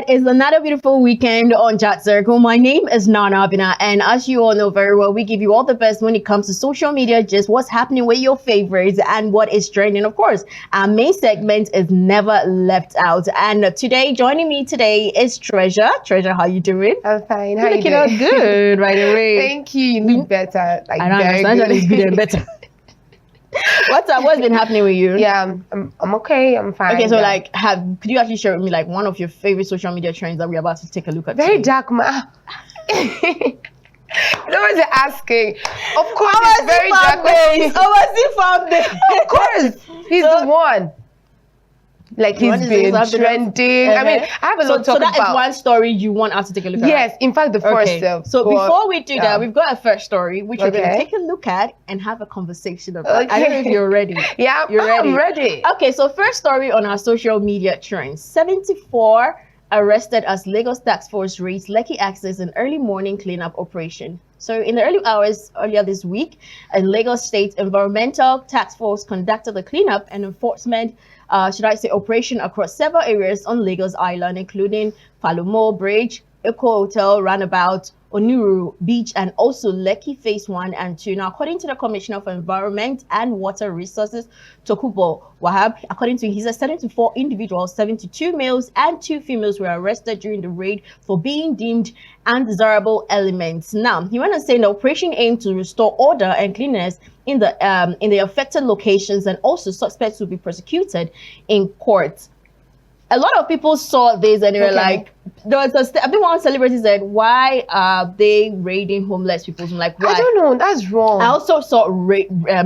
right, it's another beautiful weekend on Chat Circle. My name is Nana Abina, and as you all know very well, we give you all the best when it comes to social media, just what's happening with your favorites and what is trending. Of course, our main segment is never left out. And today, joining me today is Treasure. Treasure, how you doing? I'm fine. How you looking doing? out good, right away. Thank you. You look better. Like, I don't very understand. good. It's good and better. What's up? What's been happening with you? Yeah, I'm okay. I'm fine. Okay, so yeah. could you actually share with me like one of your favorite social media trends that we're about to take a look at? Very today? dark, man. Nobody's asking. Of course, it's very dark. Of course, he's the one. Like he's been trending. I mean, I have a lot to talk about. So that is one story you want us to take a look at. Yes, in fact, the first. So before we do that, we've got a first story which we're going to take a look at and have a conversation about. I don't know if you're ready. Yeah, you're ready. I'm ready. Okay, so first story on our social media trends: 74 arrested as Lagos Task Force raids Lekki Access in early morning cleanup operation. So in the early hours earlier this week, a Lagos State Environmental Task Force conducted the cleanup and enforcement operation across several areas on Lagos Island, including Falomo Bridge, Eco Hotel, Roundabout, Onuru Beach, and also Lekki Phase 1 and 2. Now, according to the Commissioner for Environment and Water Resources, Tokubo Wahab, according to his 74 individuals, 72 males and 2 females were arrested during the raid for being deemed undesirable elements. Now, he went on saying the operation aimed to restore order and cleanliness in the affected locations, and also suspects will be prosecuted in court. A lot of people saw this and they were like, I think one celebrity said, why are they raiding homeless people? I'm like, why? I don't know, that's wrong. I also saw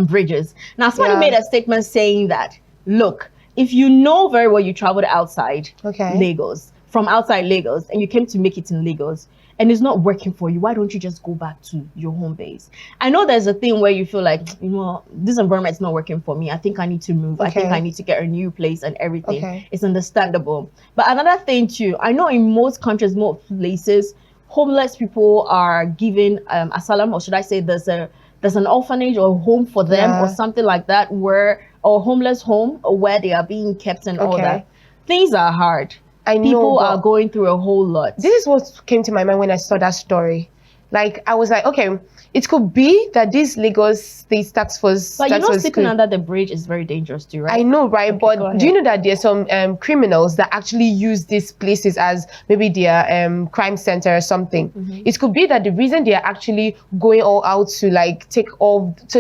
Bridges. Now, somebody made a statement saying that, look, if you know very well you traveled outside Lagos, from outside Lagos, and you came to make it in Lagos, and it's not working for you, why don't you just go back to your home base? I know there's a thing where you feel like, you know, this environment is not working for me. I think I need to move. I think I need to get a new place and everything. It's understandable. But another thing too, I know in most countries, most places, homeless people are given asylum, or should I say there's an orphanage or home for them or something like that, or homeless home where they are being kept and all that. Things are hard. People are going through a whole lot. This is what came to my mind when I saw that story. Like, I was like, okay, it could be that this Lagos State Task Force... But you know, sleeping under the bridge is very dangerous too, right? I know, right? But do you know that there's some criminals that actually use these places as maybe their crime center or something? It could be that the reason they are actually going all out to like take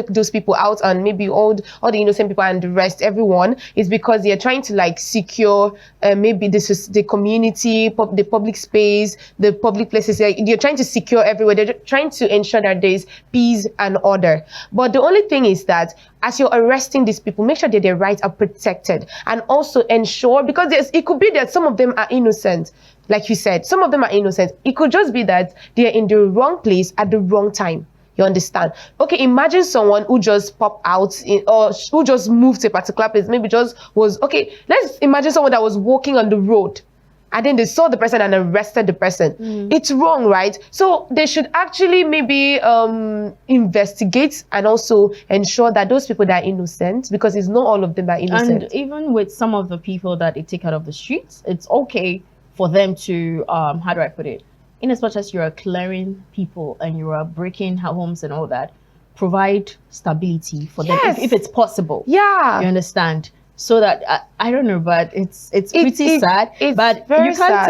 those people out and maybe all the innocent people and the rest, everyone, is because they are trying to like secure maybe the community, the public space, the public places. They're trying to secure everywhere. They're trying to ensure that there's peace and order. But the only thing is that as you're arresting these people, make sure that their rights are protected, and also ensure, because it could be that some of them are innocent. Like you said, some of them are innocent. It could just be that they're in the wrong place at the wrong time. You understand? Okay, imagine someone who just popped out or who just moved to a particular place, maybe just was, okay, let's imagine someone that was walking on the road, and then they saw the person and arrested the person. It's wrong, right? So they should actually maybe investigate and also ensure that those people that are innocent, because it's not all of them that are innocent. And even with some of the people that they take out of the streets, it's okay for them to, how do I put it? In as much as you are clearing people and you are breaking homes and all that, provide stability for them if it's possible. Yeah. You understand? So that I don't know, but it's pretty sad. But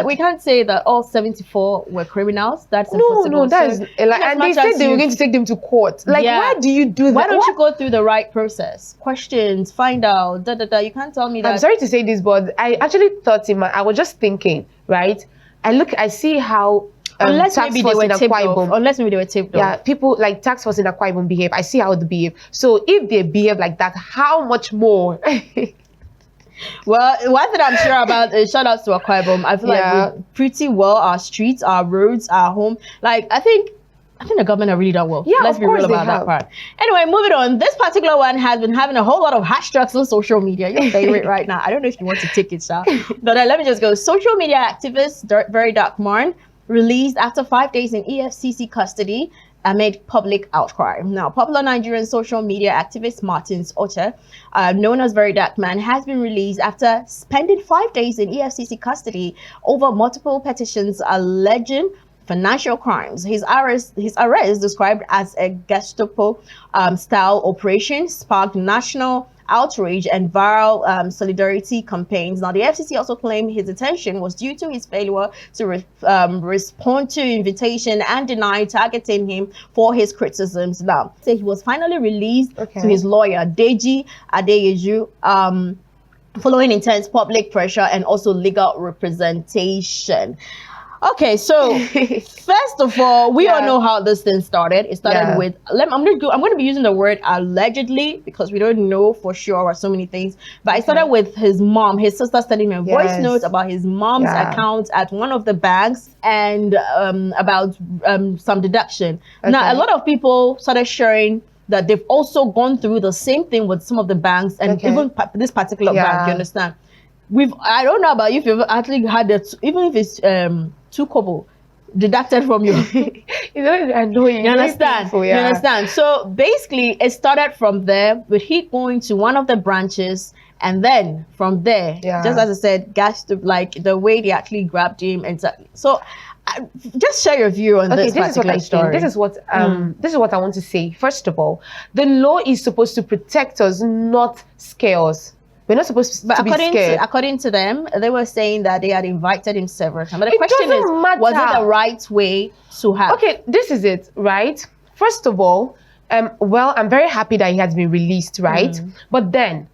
we can't say that all 74 were criminals. That's impossible. No, that's and they said they were going to take them to court. Like, why do you do that? Why don't you go through the right process? Questions, find out, You can't tell me that. I'm sorry to say this, but I actually thought I was just thinking, right? I see how unless maybe they were taped off. Yeah, people like tax force in Akwa Ibom behave. I see how they behave. So if they behave like that, how much more? Well, one thing I'm sure about is shout out to Akwa Ibom. I feel like we're pretty well. Our streets, our roads, our home. Like I think the government have really done well. Yeah, let's be real about that part. Anyway, moving on. This particular one has been having a whole lot of hashtags on social media. Your favorite right now. I don't know if you want to take it, Sha. But let me just go. Social media activist Very Dark Marn released after 5 days in EFCC custody amid public outcry. Now, popular Nigerian social media activist Martins Oche, known as Very Dark Man, has been released after spending 5 days in EFCC custody over multiple petitions alleging financial crimes. His arrest, described as a Gestapo style operation, sparked national outrage and viral solidarity campaigns. Now, the FCC also claimed his detention was due to his failure to respond to invitation and deny targeting him for his criticisms. Now, so he was finally released to his lawyer, Deji Adeyeju, following intense public pressure and also legal representation. Okay, so first of all, we all know how this thing started. It started with, I'm going to be using the word allegedly because we don't know for sure or so many things. But it started with his mom, his sister sending me a voice note about his mom's account at one of the banks and about some deduction. Now, a lot of people started sharing that they've also gone through the same thing with some of the banks and even this particular bank, you understand? I don't know about you if you've actually had that, even if it's 2 kobo deducted from you. You annoying. You understand? Painful, You understand? So basically, it started from there with he going to one of the branches, and then from there, just as I said, like the way they actually grabbed him, and so. Just share your view on this particular story. This is what I want to say. First of all, the law is supposed to protect us, not scare us. We're not supposed to be scared. According to them, they were saying that they had invited him several times. But the question is, was it the right way to have? Okay, this is it, right? First of all, well, I'm very happy that he has been released, right? But then,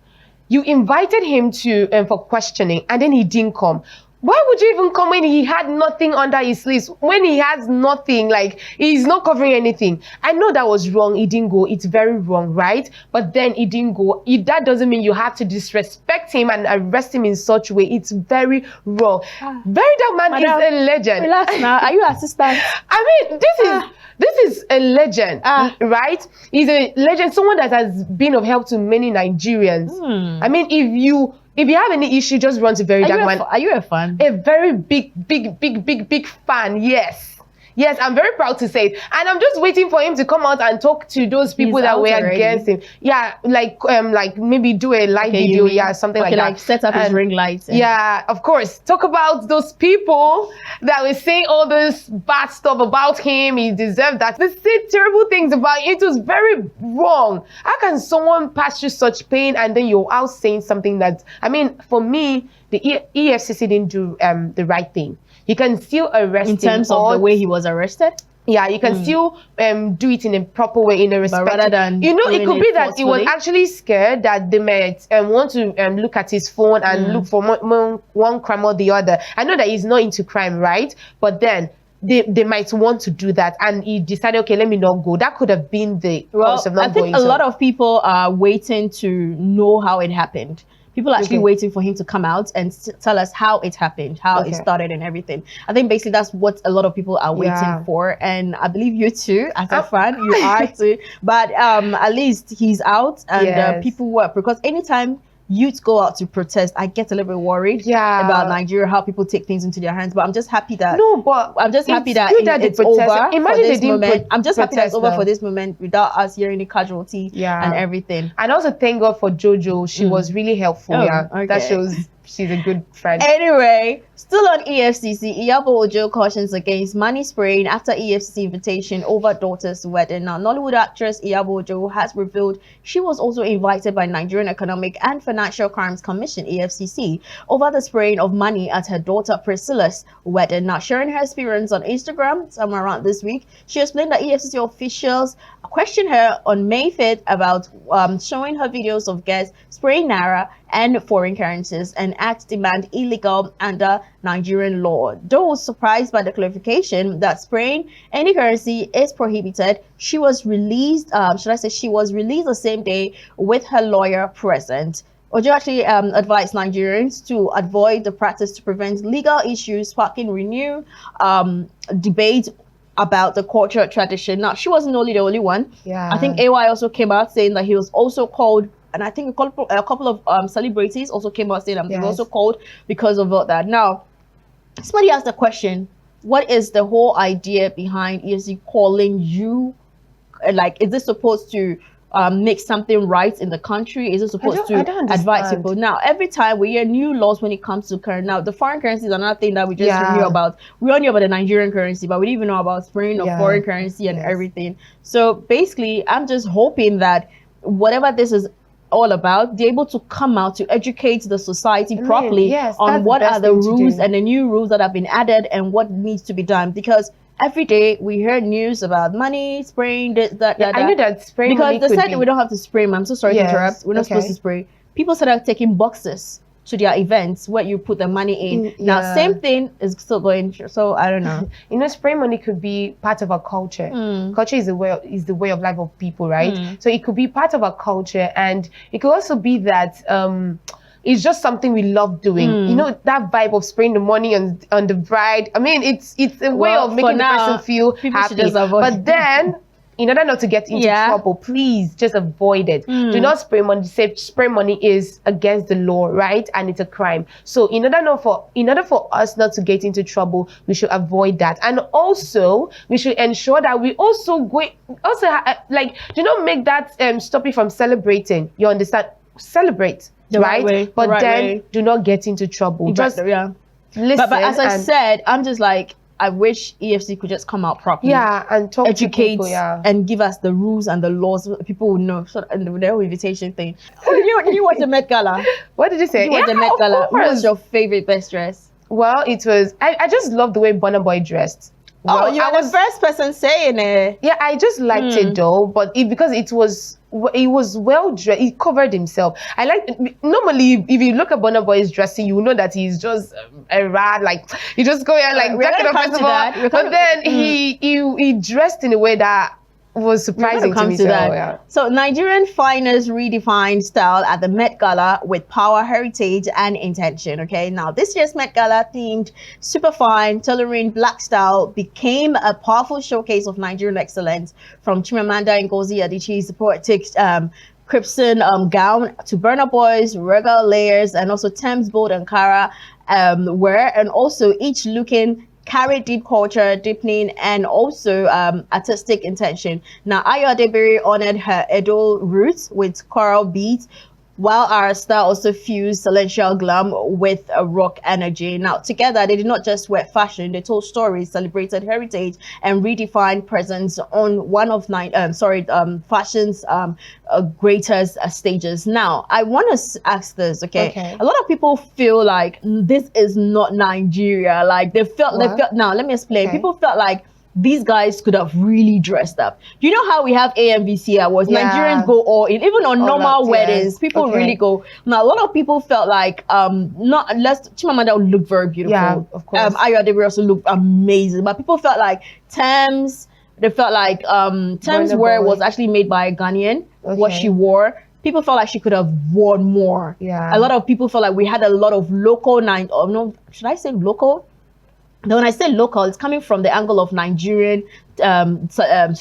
you invited him to for questioning, and then he didn't come. Why would you even come when he had nothing under his sleeves? When he has nothing, like he's not covering anything. I know that was wrong. He didn't go. It's very wrong, right? But then he didn't go. That doesn't mean you have to disrespect him and arrest him in such a way. It's very wrong. Very Dark Man is a legend. Relax now. Are you assistant? I mean, this is a legend, right? He's a legend. Someone that has been of help to many Nigerians. I mean, if you have any issue, just run to Very Dark Man. Are you a fan? A very big fan, yes. Yes, I'm very proud to say it. And I'm just waiting for him to come out and talk to those people that were against him. Yeah, like maybe do a live video, something like that. Like set up his ring lights. Yeah, of course. Talk about those people that were saying all this bad stuff about him. He deserved that. They say terrible things about him. It was very wrong. How can someone pass through such pain and then you're out saying something that, I mean, for me, the EFCC didn't do the right thing. You can still arrest him. In terms of the way he was arrested? Yeah, you can still do it in a proper way, in a respect. But rather than it could be that he was actually scared that they might want to look at his phone and look for one crime or the other. I know that he's not into crime, right? But then they might want to do that, and he decided, okay, let me not go. That could have been the cause of not going. I think a lot of people are waiting to know how it happened. People are actually waiting for him to come out and tell us how it happened, how it started and everything. I think basically that's what a lot of people are waiting for. And I believe you too, as a fan, you are too. But at least he's out and people were, because anytime youth go out to protest, I get a little bit worried about Nigeria, how people take things into their hands. But I'm just happy that it's over. Imagine they didn't I'm just happy that it's over for this moment without us hearing the casualty and everything. And also thank God for Jojo. She was really helpful. That shows she's a good friend. Anyway, still on EFCC, Iyabo Ojo cautions against money spraying after EFCC invitation over daughter's wedding. Now, Nollywood actress Iyabo Ojo has revealed she was also invited by Nigerian Economic and Financial Crimes Commission, EFCC, over the spraying of money at her daughter Priscilla's wedding. Now, sharing her experience on Instagram somewhere around this week, she explained that EFCC officials questioned her on May 5th about showing her videos of guests spraying naira and foreign currencies, and act demand illegal under Nigerian law. Though surprised by the clarification that spraying any currency is prohibited, she was released, she was released the same day with her lawyer present. Ojo actually advised Nigerians to avoid the practice to prevent legal issues, sparking renewed debate about the cultural tradition. Now, she wasn't only the only one. I think AY also came out saying that he was also called, and I think a couple of celebrities also came out saying that they were also called because of that. Now, somebody asked the question, what is the whole idea behind EFCC calling you like, is this supposed to make something right in the country? Is it supposed to advise people? Now, every time we hear new laws when it comes to currency, now the foreign currency is another thing that we just knew about. We all knew about the Nigerian currency, but we didn't even know about spraying of foreign currency and everything. So basically, I'm just hoping that whatever this is all about, they're able to come out to educate the society properly on what are the rules and the new rules that have been added and what needs to be done. Because every day we hear news about money spraying this, that. I knew that spraying because they said we don't have to spray. I'm so sorry to interrupt. We're not supposed to spray. People started taking boxes to their events where you put the money in. Now, same thing is still going. So I don't know. You know, spray money could be part of our culture. Culture is the way of life of people, right? So it could be part of our culture, and it could also be that it's just something we love doing. You know, that vibe of spraying the money on the bride. I mean, it's a way of making the person feel happy. But then, in order not to get into trouble, please just avoid it. Do not spray money. Spray money is against the law, right? And it's a crime. So in order for us not to get into trouble, we should avoid that. And also, we should ensure that we do not make that stop you from celebrating. You understand? Celebrate, right? But then do not get into trouble. Just listen. But as I said, I'm just like, I wish EFC could just come out properly. And talk educate to people, and give us the rules and the laws. People will know. So, and the whole invitation thing. Did you watch the Met Gala? What did you say? Did you watch the Met Gala? What was your favorite best dress? Well, it was, I just love the way Burna Boy dressed. Well, you were the first person saying it. Yeah, I just liked it though, but because it was well dressed. He covered himself. I like, normally if you look at Burna Boy's dressing, you know that he's just a rat, like he just go here like jacket of festival. But then he dressed in a way that was surprising to me. So Nigerian finest redefined style at the Met Gala with power, heritage, and intention. Okay, now this year's Met Gala themed super fine tailoring black style became a powerful showcase of Nigerian excellence, from Chimamanda Ngozi Adichie's poetic crimson gown to Burna Boy's regal layers, and also Thames bold Ankara wear, and also each looking carried deep culture, deepening, and also artistic intention. Now, Ayo Adebere honored her Edo roots with coral beads, while our style also fused celestial glam with a rock energy. Now, together, they did not just wear fashion, they told stories, celebrated heritage, and redefined presence on one of fashion's greatest stages. Now, I want to ask this, okay? A lot of people feel like this is not Nigeria. Like, they felt, now, let me explain. People felt like these guys could have really dressed up. You know how we have AMVC Awards? Nigerians go all in, even on normal weddings. People really go. Now, a lot of people felt like not unless Chimamanda looked very beautiful. Yeah, of course. Ayo Adebere also looked amazing, but people felt like Thames. They felt like Thames' wear was actually made by a Ghanaian. What she wore. People felt like she could have worn more. Yeah. A lot of people felt like we had a lot of local should I say local? Now, when I say local, it's coming from the angle of Nigerian, should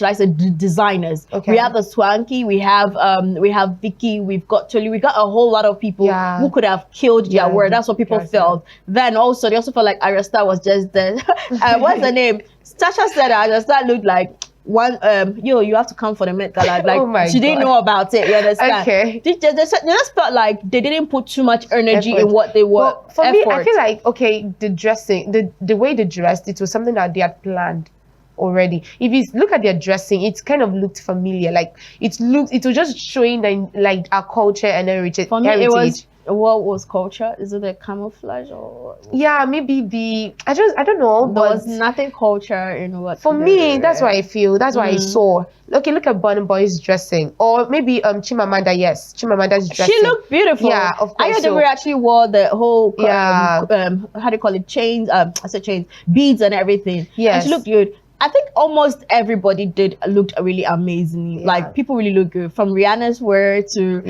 I say designers. We have the Swanky, we have Vicky, we've got Tolu, we got a whole lot of people who could have killed their word. That's what people felt. Then also, they also felt like Aresta was just there. What's the name? Tasha said Aresta looked like one, you have to come for the Met Gala. Like, she didn't know about it, you understand? They just felt like they didn't put too much energy in what they were. Well, for me, I feel like, the dressing, the way they dressed, it was something that they had planned already. If you look at their dressing, it kind of looked familiar. Like, it was just showing like our culture and heritage. For me, it was, what was culture? Is it a camouflage or? Yeah, maybe I don't know. There was nothing culture in what. For me, that's what I feel. That's what I saw. Okay, look at Burna Boy's dressing, or maybe Chimamanda. Yes, Chimamanda's dressing. She looked beautiful. Yeah, of course. Ayo Adebere actually wore the whole how do you call it? Chains. I said chains, beads, and everything. Yes, and she looked good. I think almost everybody looked really amazing. Like, people really look good, from Rihanna's wear to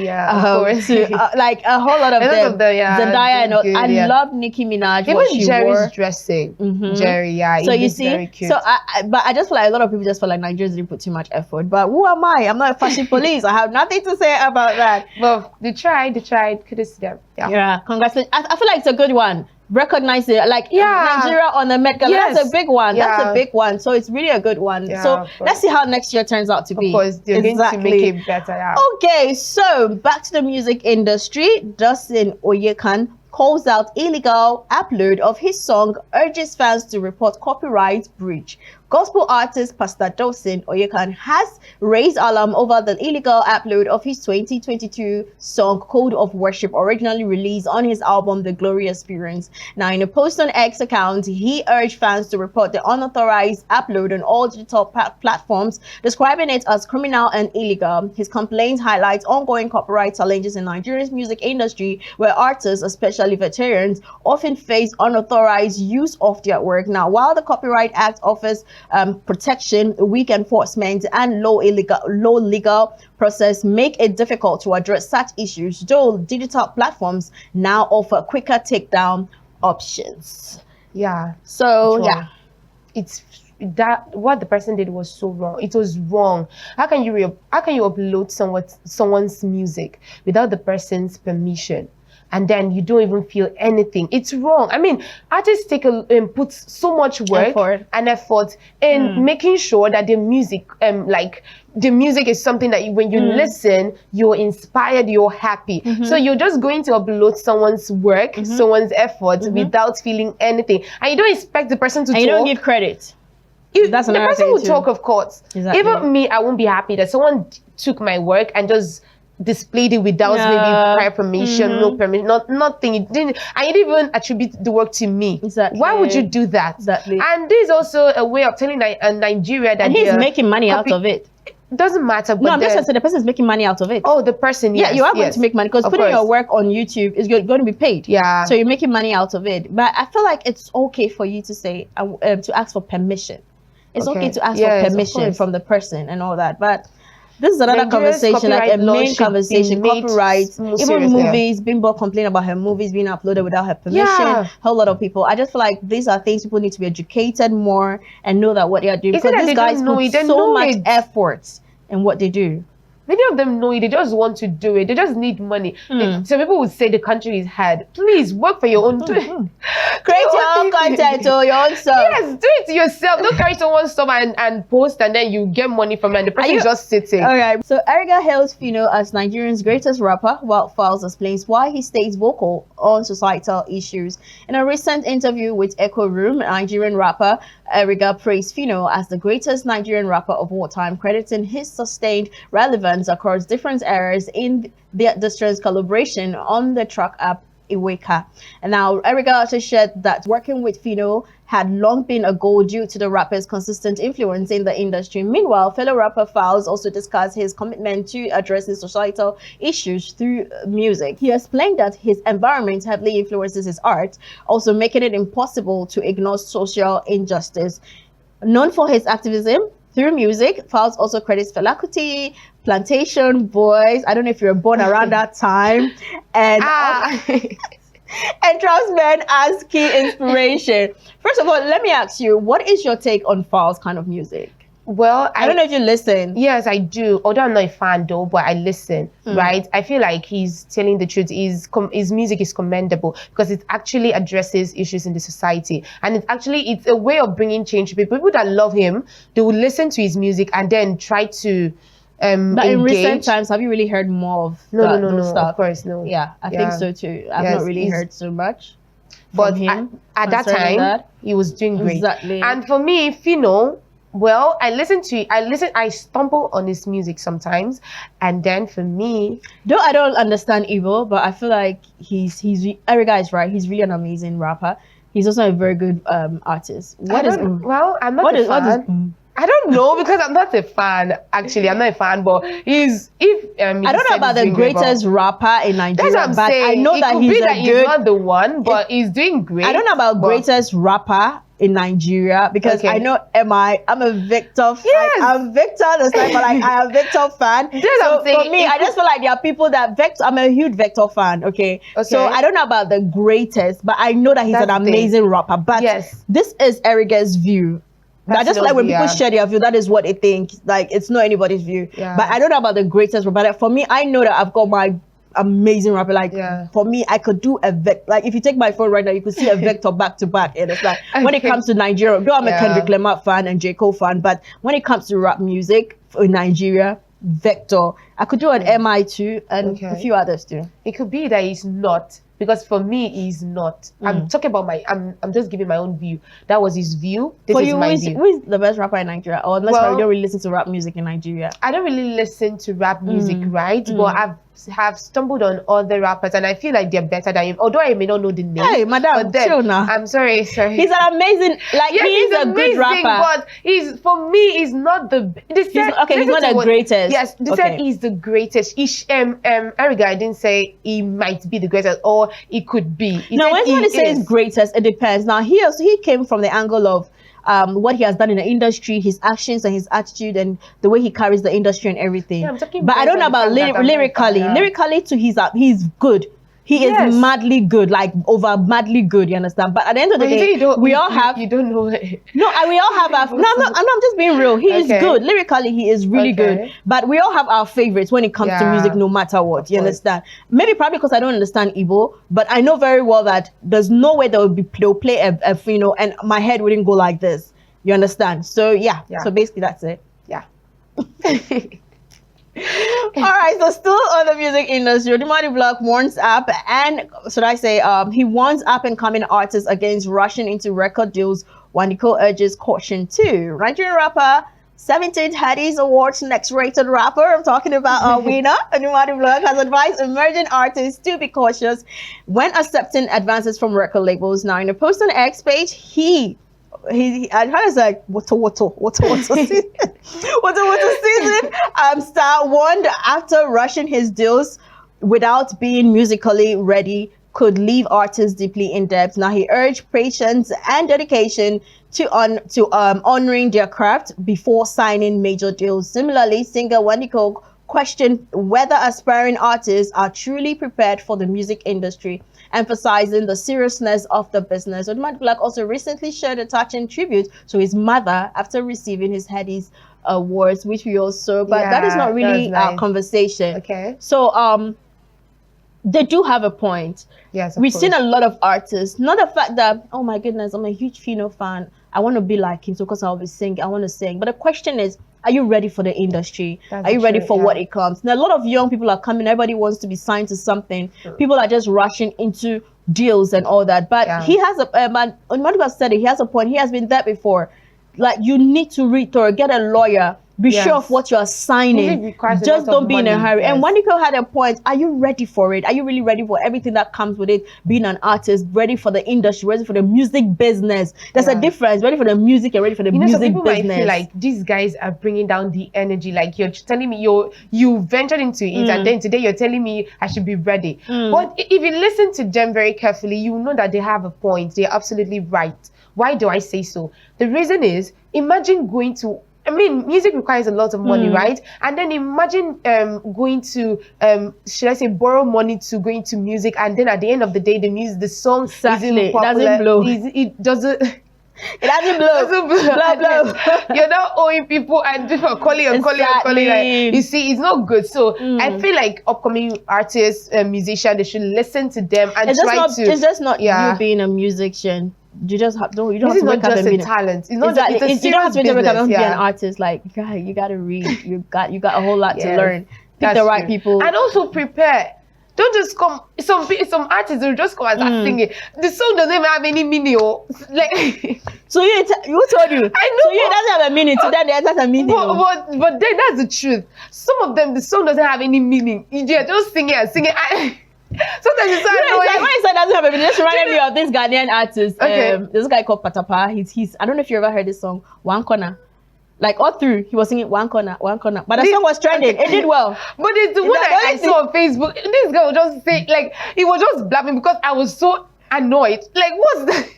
like a whole lot of them. Zendaya and all. I love Nicki Minaj. Even Jerry's dressing. Jerry, so you see, very cute. so but I just feel like a lot of people just feel like Nigerians didn't put too much effort. But who am I? I'm not a fashion police. I have nothing to say about that. Well, they tried. Kudos to them. Yeah, congratulations. I feel like it's a good one. recognize it, like Nigeria on the Met Gala. Yes. That's a big one. Yeah. That's a big one. So it's really a good one. Yeah, So let's see how next year turns out to be. Of course, they're going to make it better. Yeah. Okay, so back to the music industry. Dustin Oyekan calls out illegal upload of his song, urges fans to report copyright breach. Gospel artist Pastor Dustin Oyekan has raised alarm over the illegal upload of his 2022 song Code of Worship, originally released on his album The Glory Experience. Now, in a post on X account, he urged fans to report the unauthorized upload on all digital platforms, describing it as criminal and illegal. His complaint highlights ongoing copyright challenges in Nigeria's music industry, where artists, especially veterans, often face unauthorized use of their work. Now, while the Copyright Act offers protection, weak enforcement, and low legal process make it difficult to address such issues, though digital platforms now offer quicker takedown options. Yeah. So yeah, it's that what the person did was so wrong. It was wrong. How can you upload someone's music without the person's permission? And then you don't even feel anything. It's wrong. I mean, artists put so much work and effort in making sure that the music, the music is something that when you listen, you're inspired, you're happy. So you're just going to upload someone's work, someone's effort without feeling anything, and you don't expect the person to talk. You don't give credit. That's the person will talk, of course. Exactly. Even me, I won't be happy that someone took my work and just displayed it without maybe prior permission, no permission, nothing. You didn't even attribute the work to me. Exactly. Why would you do that? Exactly. And this is also a way of telling Nigeria that and he's making money out of it. Doesn't matter. But no, I'm just saying the person is making money out of it. Oh, the person. Yes, yeah, you are going to make money because putting your work on YouTube is going to be paid. Yeah. So you're making money out of it. But I feel like it's okay for you to say to ask for permission. It's okay to ask for permission from the person and all that, but. This is another conversation, like a main conversation. Copyright, even movies. Bimbo complained about her movies being uploaded without her permission. A whole lot of people. I just feel like these are things people need to be educated more and know that what they are doing. Because these guys put so much effort in what they do. Many of them know it. They just want to do it. They just need money. So people would say the country is hard. Please work for your own. Create your own content or your own stuff. Yes, do it yourself. Don't carry someone's stuff and post and then you get money from it and the person is just sitting. Okay. So Eriga hails Phyno as Nigeria's greatest rapper, while Falz explains why he stays vocal on societal issues. In a recent interview with Echo Room, Nigerian rapper Eriga praised Phyno as the greatest Nigerian rapper of all time, crediting his sustained relevance across different eras in their distance collaboration on the track app Iweka. And now Eriga also shared that working with Phyno had long been a goal due to the rapper's consistent influence in the industry. Meanwhile, fellow rapper Falz also discussed his commitment to addressing societal issues through music. He explained that his environment heavily influences his art, also making it impossible to ignore social injustice. Known for his activism through music, Falz also credits Fela Kuti, Plantation Boys. I don't know if you were born around that time, and and Trustman as key inspiration. First of all, let me ask you, what is your take on Falz kind of music? Well, I don't know if you listen. Yes, I do. Although I'm not a fan though, but I listen, right? I feel like he's telling the truth. His music is commendable because it actually addresses issues in the society. And it's a way of bringing change to people. People that love him, they will listen to his music and then try to but in recent times, have you really heard more of no, stuff? Of course, no. Yeah, I think so too. I've not really heard so much. But at that time, he was doing great. Exactly. And for me, Phyno, well, I stumble on his music sometimes, and then for me, though I don't understand Igbo, but I feel like Eriga is right. He's really an amazing rapper. He's also a very good artist. Well, I'm not a fan. I don't know because I'm not a fan. Actually, I'm not a fan, but I don't know about the greatest rapper in Nigeria. That's what I'm saying. I know that he's not the one, but he's doing great. I don't know about greatest rapper in Nigeria because I know I'm a Victor fan. Yes. I'm Victor the sniper, like I am Victor fan. So for me, I just feel like there are people that I'm a huge Victor fan, okay? So I don't know about the greatest, but I know that he's an amazing rapper. But this is Eriga's view. I just feel like when people share their view, that is what they think. Like, it's not anybody's view. Yeah. But I don't know about the greatest, but for me, I know that I've got my amazing rapper. Like Yeah. for me, I could do a like if you take my phone right now, you could see a vector back to back. And it's like when it Okay. comes to Nigeria, though I'm a Yeah. Kendrick Lamar fan and J. Cole fan, but when it comes to rap music in Nigeria, Vector, I could do an MI too and a Okay. few others too. It could be that he's not, because for me he's not. I'm talking about I'm just giving my own view. That was his view. This For is you, my who is, view. who is the best rapper in Nigeria? Or unless Well, you don't really listen to rap music in Nigeria. I don't really listen to rap music, right? But have stumbled on other rappers, and I feel like they're better than him. Although I may not know the name. Hey, madam, but then, chill now. I'm sorry. He's an amazing, like Yes, he's a amazing, good rapper. but for me, he's not the. They said, okay, he's listen not to the what- greatest. Yes, they Okay. said he's the greatest. Eric, I didn't say he might be the greatest, or he could be. He Now, said when somebody he says is. greatest, it depends. Now, he came from the angle of what he has done in the industry, his actions and his attitude, and the way he carries the industry and everything. Yeah, I'm talking but I don't know based on about the fact that I'm not a lyrically. fan, yeah. Lyrically, too, he's good. He Yes. is madly good, like over madly good. You understand? But at the end of the But you say day, you don't- we you- all you- have. You don't know it. No, we all have our. No, I'm just being real. He is Okay. good lyrically. He is really good. Okay. But we all have our favorites when it comes to Yeah. music, no matter what. You course. understand? Maybe probably because I don't understand Igbo, but I know very well that there's no way they'll play a and my head wouldn't go like this. You understand? So yeah. Yeah. So basically that's it. Yeah. All right, so still on the music industry, Odumadu Block warns up, and should I say, he warns up and coming artists against rushing into record deals. Wandiko urges caution too. Nigerian rapper, 17th Hattie's Awards next rated rapper. I'm talking about our winner. Odumadu Block has advised emerging artists to be cautious when accepting advances from record labels. Now, in a post on X page, he and how is like what season star warned after rushing his deals without being musically ready could leave artists deeply in debt. Now he urged patience and dedication to honoring their craft before signing major deals. Similarly, singer Wendy Coke questioned whether aspiring artists are truly prepared for the music industry, emphasizing the seriousness of the business. Odumadu Black also recently shared a touching tribute to his mother after receiving his Hattie's Awards, which we also, but that is Yeah, not really that was our nice. conversation. Okay. So they do have a point. Yes. We've seen a lot of artists, not the fact that, oh my goodness, I'm a huge Fino fan, I want to be like him, so because I'll be singing, I want to sing. But the question is, are you ready for the industry? That's Are you ready true, for yeah. what it comes? Now, a lot of young people are coming. Everybody wants to be signed to something. People are just rushing into deals and all that. But Yeah. he has a man. Onimadu said it. He has a point. He has been there before. Like you need to read through, get a lawyer. Be Yes. sure of what you are Music signing. requires a Just lot of don't be in a money, hurry. And yes. Wandiko had a point. Are you ready for it? Are you really ready for everything that comes with it? Being an artist, ready for the industry, ready for the music business. There's a Yeah. difference. Ready for the music and ready for the You know, some music people business. might feel like these guys are bringing down the energy. Like you're telling me you ventured into it, and then today you're telling me I should be ready. But if you listen to them very carefully, you know that they have a point. They're absolutely right. Why do I say so? The reason is, imagine going to. I mean, music requires a lot of money, right? And then imagine going to, should I say, borrow money to go into music, and then at the end of the day, the song Exactly. isn't It doesn't popular. blow. It doesn't. It doesn't blow. Blow, blow. You're not owing people and people calling and calling and calling. Exactly. Like, you see, it's not good. So I feel like upcoming artists, musicians, they should listen to them and It's just not Yeah. you being a musician. You just have you don't This have is to not wake up just and a be talent. It's not Exactly. just, it's a You don't have serious to wake up and business. be an Yeah. artist. Like you gotta read. You got a whole lot to Yes. learn. Pick That's the right true. people. And also prepare. Don't just come. Some artists will just come and start singing. The song doesn't even have any meaning. Oh. Like, So who told you? I know, So you but- doesn't have a meaning. So then it has a meaning. oh. but then that's the truth. Some of them, the song doesn't have any meaning. You're just singing and singing. Sometimes it's so When annoying. you said doesn't have a meaning, just reminded me of this Ghanaian artist. Okay. This guy called Patapa. He's I don't know if you ever heard this song, One Corner. Like all through, he was singing One Corner, One Corner. But the song was trending. Okay. It did well. But it's the one that I only saw on Facebook. This guy was just saying, like, he was just blabbing because I was so annoyed. Like, what's that?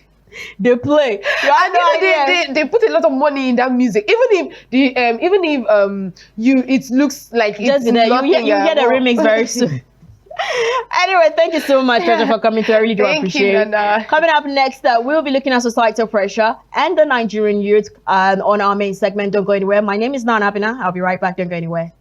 They play. You have And no you know, idea. they put a lot of money in that music. Even if it looks like Just it's be there. nothing. You hear the well- remix very soon. Anyway, thank you so much, Treasure, for coming through. I really do Thank you, appreciate it. Nana. Coming up next, we'll be looking at societal pressure and the Nigerian youth on our main segment. Don't go anywhere. My name is Nana Abina. I'll be right back. Don't go anywhere.